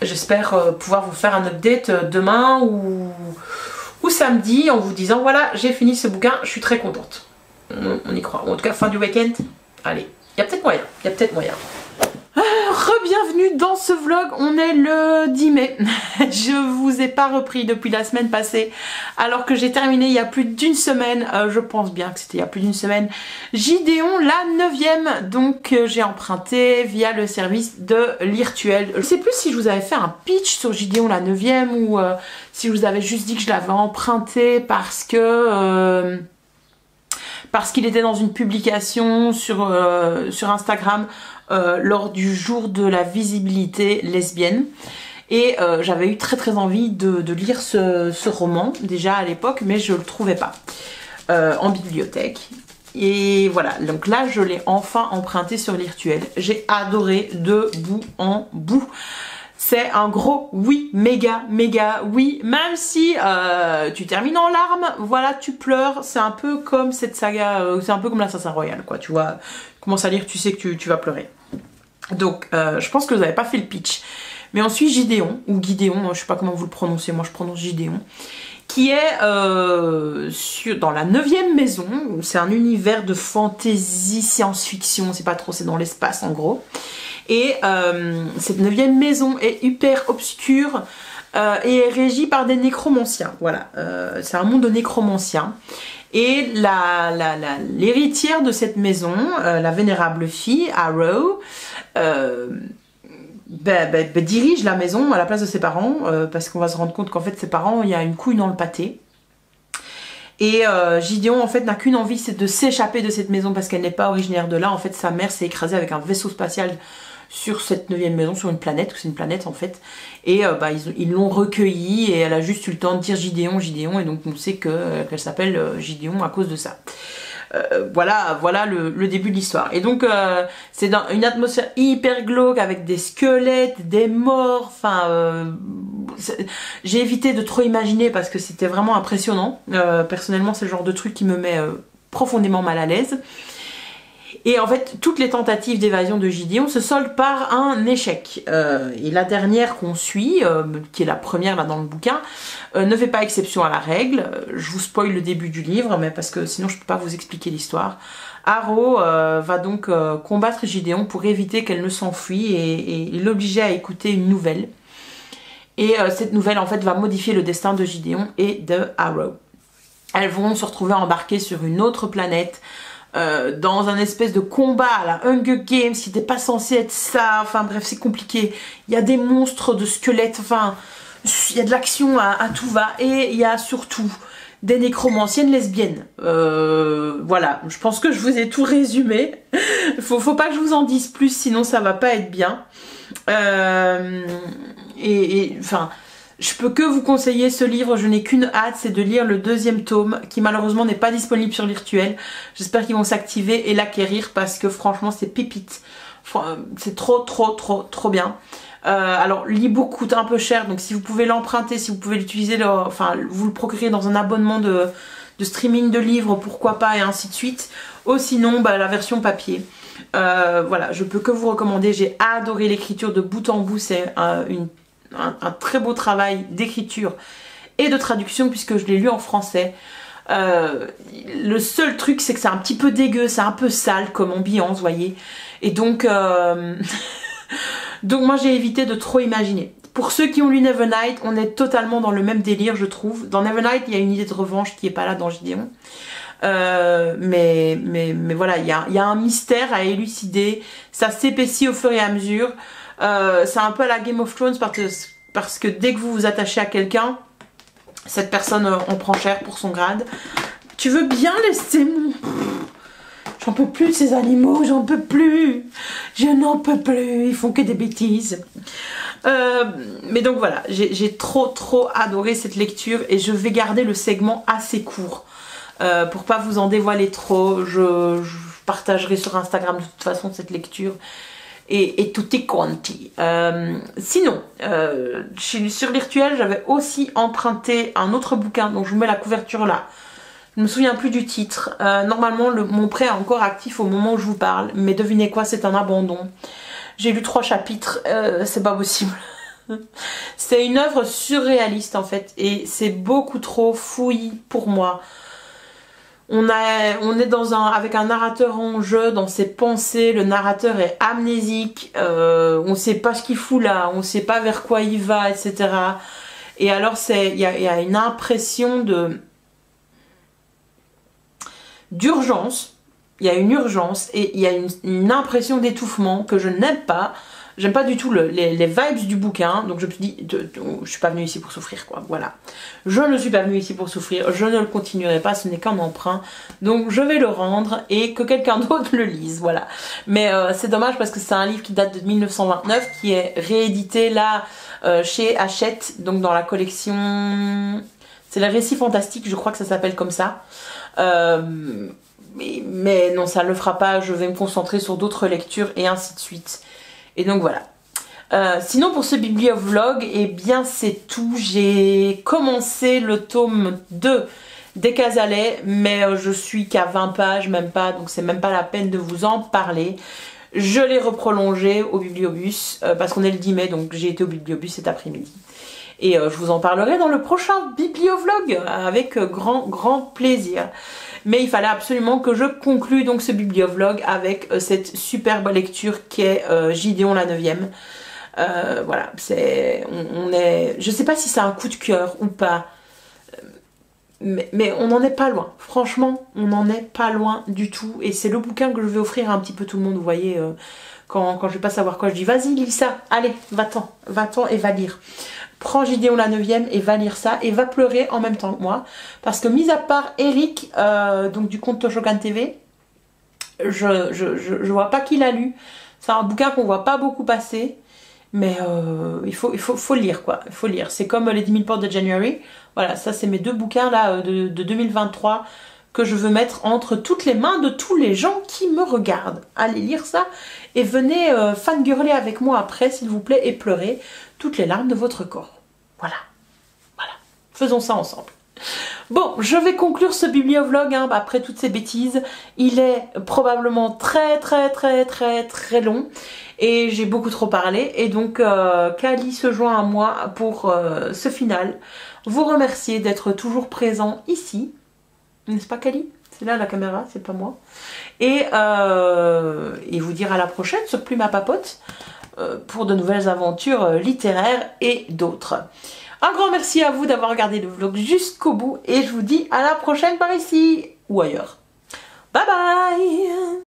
j'espère pouvoir vous faire un update demain ou samedi en vous disant voilà, j'ai fini ce bouquin, je suis très contente. On y croit. En tout cas, fin du week-end, allez, il y a peut-être moyen, il y a peut-être moyen. Re-bienvenue dans ce vlog, on est le 10 mai. Je vous ai pas repris depuis la semaine passée alors que j'ai terminé il y a plus d'une semaine, je pense bien que c'était il y a plus d'une semaine, Gideon la 9e, donc j'ai emprunté via le service de l'Irtuel. Je sais plus si je vous avais fait un pitch sur Gideon la 9e ou si je vous avais juste dit que je l'avais emprunté parce que... parce qu'il était dans une publication sur Instagram lors du jour de la visibilité lesbienne. Et j'avais eu très très envie de lire ce roman, déjà à l'époque, mais je le trouvais pas en bibliothèque. Et voilà, donc là je l'ai enfin emprunté sur l'Irtuel. J'ai adoré de bout en bout. C'est un gros oui, méga, méga oui, même si tu termines en larmes, voilà, tu pleures, c'est un peu comme cette saga, c'est un peu comme l'Assassin Royal, quoi, tu vois, tu commences à lire, tu sais que tu vas pleurer. Donc, je pense que vous n'avez pas fait le pitch. Mais ensuite, Gideon, ou Gideon, je sais pas comment vous le prononcez, moi je prononce Gideon, qui est dans la 9e maison, c'est un univers de fantasy, science-fiction, c'est pas trop, c'est dans l'espace en gros. Et cette 9e maison est hyper obscure et est régie par des nécromanciens. Voilà, c'est un monde de nécromanciens. Et l'héritière de cette maison, la vénérable fille, Arrow, dirige la maison à la place de ses parents, parce qu'on va se rendre compte qu'en fait ses parents, il y a une couille dans le pâté. Et Gideon en fait n'a qu'une envie, c'est de s'échapper de cette maison parce qu'elle n'est pas originaire de là. En fait sa mère s'est écrasée avec un vaisseau spatial sur cette 9e maison, sur une planète, c'est une planète en fait, et ils l'ont recueillie et elle a juste eu le temps de dire Gideon, Gideon, et donc on sait qu'elle s'appelle Gideon à cause de ça. Voilà le début de l'histoire. Et donc c'est dans une atmosphère hyper glauque avec des squelettes, des morts, enfin j'ai évité de trop imaginer parce que c'était vraiment impressionnant. Personnellement c'est le genre de truc qui me met profondément mal à l'aise. Et en fait, toutes les tentatives d'évasion de Gideon se soldent par un échec. Et la dernière qu'on suit, qui est la première là dans le bouquin, ne fait pas exception à la règle. Je vous spoil le début du livre, mais parce que sinon je ne peux pas vous expliquer l'histoire. Arrow va donc combattre Gideon pour éviter qu'elle ne s'enfuit et l'obliger à écouter une nouvelle. Et cette nouvelle en fait va modifier le destin de Gideon et de Arrow. Elles vont se retrouver embarquées sur une autre planète, dans un espèce de combat à la Hunger Games qui n'était pas censé être ça, enfin bref c'est compliqué, il y a des monstres de squelettes, enfin il y a de l'action à tout va, et il y a surtout des nécromanciennes lesbiennes. Voilà, je pense que je vous ai tout résumé, faut pas que je vous en dise plus sinon ça va pas être bien. Enfin je peux que vous conseiller ce livre, je n'ai qu'une hâte, c'est de lire le 2e tome qui malheureusement n'est pas disponible sur l'Irtuel. J'espère qu'ils vont s'activer et l'acquérir parce que franchement c'est pépite. C'est trop bien. Alors l'e-book coûte un peu cher, donc si vous pouvez l'emprunter, si vous pouvez l'utiliser, enfin vous le procurez dans un abonnement de streaming de livres, pourquoi pas, et ainsi de suite. Ou sinon la version papier. Voilà, je peux que vous recommander, j'ai adoré l'écriture de bout en bout, c'est un très beau travail d'écriture et de traduction puisque je l'ai lu en français. Le seul truc c'est que c'est un petit peu dégueu, c'est un peu sale comme ambiance, vous voyez, et donc donc moi j'ai évité de trop imaginer. Pour ceux qui ont lu Nevernight, on est totalement dans le même délire je trouve. Dans Nevernight il y a une idée de revanche qui est pas là dans Gideon, mais voilà, il y a un mystère à élucider, ça s'épaissit au fur et à mesure. C'est un peu à la Game of Thrones parce que dès que vous vous attachez à quelqu'un, Cette personne en prend cher pour son grade. Tu veux bien laisser mon... J'en peux plus de ces animaux, j'en peux plus. Je n'en peux plus, ils font que des bêtises. Mais donc voilà, j'ai trop adoré cette lecture et je vais garder le segment assez court. Pour pas vous en dévoiler trop, je partagerai sur Instagram de toute façon cette lecture. Et tout est quanti. Sinon, sur Virtuel, j'avais aussi emprunté un autre bouquin, donc je vous mets la couverture là. Je me souviens plus du titre. Normalement, mon prêt est encore actif au moment où je vous parle, mais devinez quoi, c'est un abandon. J'ai lu 3 chapitres, c'est pas possible. C'est une œuvre surréaliste en fait, et c'est beaucoup trop fouillis pour moi. On est avec un narrateur en jeu, dans ses pensées, le narrateur est amnésique, on sait pas ce qu'il fout là, on sait pas vers quoi il va, etc. Et alors il y a une impression d'urgence, il y a une urgence et il y a une impression d'étouffement que je n'aime pas. J'aime pas du tout les vibes du bouquin, donc je me suis dit, je suis pas venue ici pour souffrir, quoi, voilà. Je ne suis pas venue ici pour souffrir, je ne le continuerai pas, ce n'est qu'un emprunt, donc je vais le rendre et que quelqu'un d'autre le lise, voilà. Mais c'est dommage parce que c'est un livre qui date de 1929, qui est réédité là chez Hachette, donc dans la collection... C'est les récits fantastiques, je crois que ça s'appelle comme ça. Mais non, ça ne le fera pas, je vais me concentrer sur d'autres lectures et ainsi de suite. Et donc voilà. Sinon pour ce bibliovlog, eh bien c'est tout. J'ai commencé le tome 2 des Casalets, mais je suis qu'à 20 pages, même pas, donc c'est même pas la peine de vous en parler. Je l'ai reprolongé au Bibliobus, parce qu'on est le 10 mai, donc j'ai été au Bibliobus cet après-midi. Et je vous en parlerai dans le prochain bibliovlog, avec grand plaisir. Mais il fallait absolument que je conclue donc ce bibliovlog avec cette superbe lecture qui est Gideon la 9e. Voilà, je sais pas si c'est un coup de cœur ou pas, mais on n'en est pas loin. Franchement, on n'en est pas loin du tout. Et c'est le bouquin que je vais offrir à un petit peu tout le monde, vous voyez, quand je vais pas savoir quoi, je dis vas-y lis ça, allez, va-t'en et va lire. Prends Gideon la 9e et va lire ça et va pleurer en même temps que moi. Parce que mis à part Eric, donc du compte Toshokan TV, je vois pas qui l'a lu. C'est un bouquin qu'on voit pas beaucoup passer. Mais il faut lire quoi, il faut lire. C'est comme les 10 000 portes de January. Voilà, ça c'est mes 2 bouquins là de 2023 que je veux mettre entre toutes les mains de tous les gens qui me regardent. Allez lire ça et venez fangirler avec moi après s'il vous plaît et pleurer toutes les larmes de votre corps. Voilà, voilà, faisons ça ensemble. Bon, je vais conclure ce bibliovlog hein, après toutes ces bêtises. Il est probablement très long et j'ai beaucoup trop parlé. Et donc, Kali se joint à moi pour ce final. Vous remercier d'être toujours présent ici. N'est-ce pas Kali? C'est là la caméra, c'est pas moi. Et vous dire à la prochaine sur Plume à Papote pour de nouvelles aventures littéraires et d'autres. Un grand merci à vous d'avoir regardé le vlog jusqu'au bout et je vous dis à la prochaine par ici ou ailleurs. Bye bye!